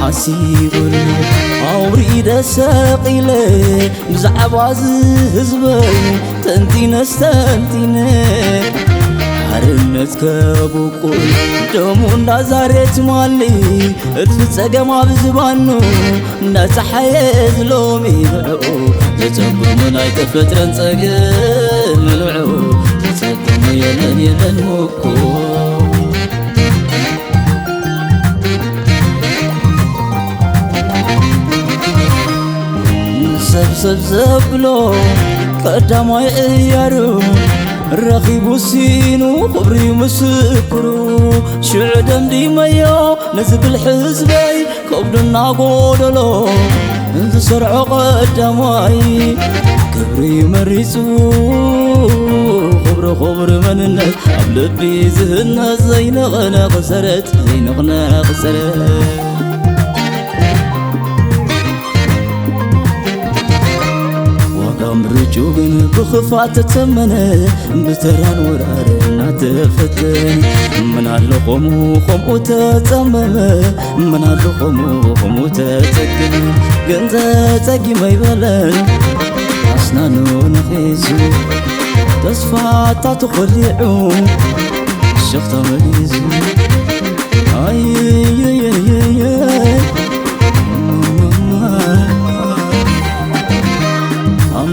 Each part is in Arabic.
حسيبلو أوريد ساقيلي بزعباز هزبي تنتين حرنت كبوكو دمون دازاريت مالي اتفتسقى ما بزبانو ناس حيز لومي ملعو زتبو مناي تفترن سقى ملعو زتبو يلن موكو سبسبلو قدامي ايارو رخيبو سينو خبري مسكرو شعدم دي ميو نزب الحزبي كبدنا قودلو انت سرعو قدامي كبري مريسو خبر من الناس عبلبي زهنا زينغنا خسرت زينغنا خسرت رجوعن بخفات تمنه بتران ورارنا تفتن من علقمو تتمم من علقمو تتكن جنزة تجي ما يبلن أسنانو نخيزو تصفات تخليعو الشخطة مليزو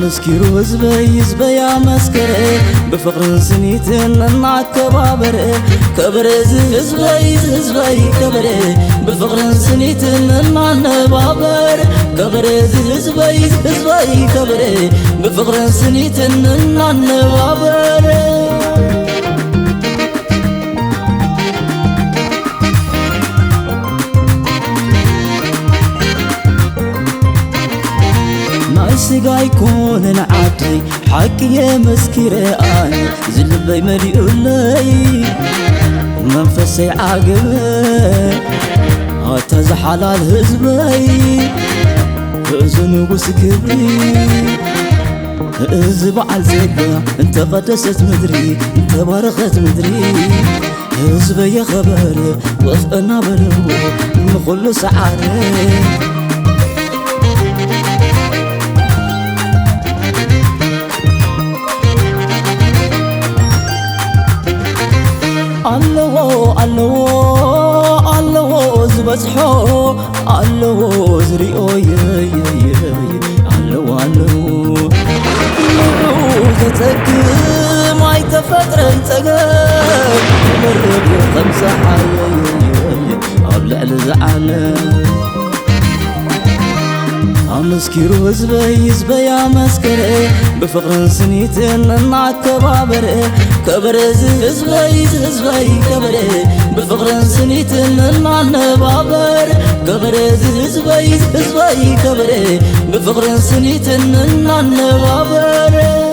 مسكيرو زبي يا مسكري بفقر سنيتن مع كبابر زبي كبري بفقر سنيتن مع نبابر زبي كبري بفقر سنيتن مع نبابر سقا يكون العادي حكي يا مسكري أنا زلبي مليء لي منفسي عاقبي هتز حلال هزبي هزن وسكبري هزب على زقا انت قدست مدري انت بارخت مدري هزبي يا خبري وفقنا بلو نخل سعاري الله زبزحو الله زريو الله زتك ما يتفتر انتقل مرب خمسة أبلع الزعل مسكيرو زبي يا مسكري بفقر سنيتن مع كبابر زبي كبري بفقر سنيتن مع نبابر زبي كبري بفقر سنيتن مع نبابر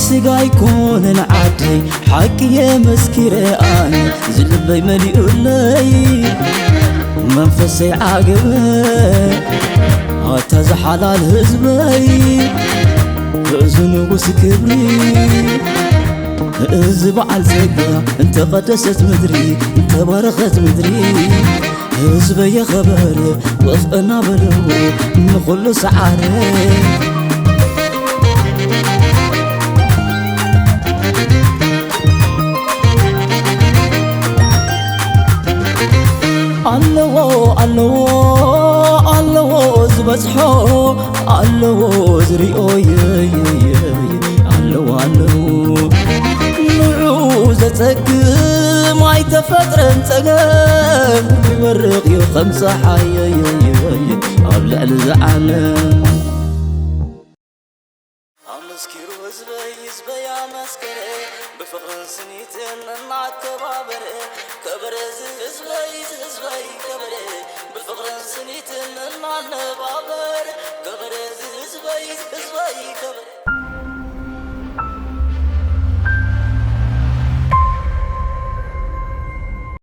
سقا يكون العادي حكي يا مسكري أنا زلبي مليء لي منفسي عاقبي هتز حلال هزبي هزن وسكبري هزب على زقا انت قدست مدري انت بارخت مدري هزبي يا خبري وفقنا بلو نخل سعاري الله زبزحو الله زريو الله نعوزتك ما يتفتر انتقل يورق يو خمسة أبلع الزعل مسكيرو زبي يا مسكري بفقر سنيتن مع كبابر زبي كبري بفقر سنيتن مع نبابر زبي كبري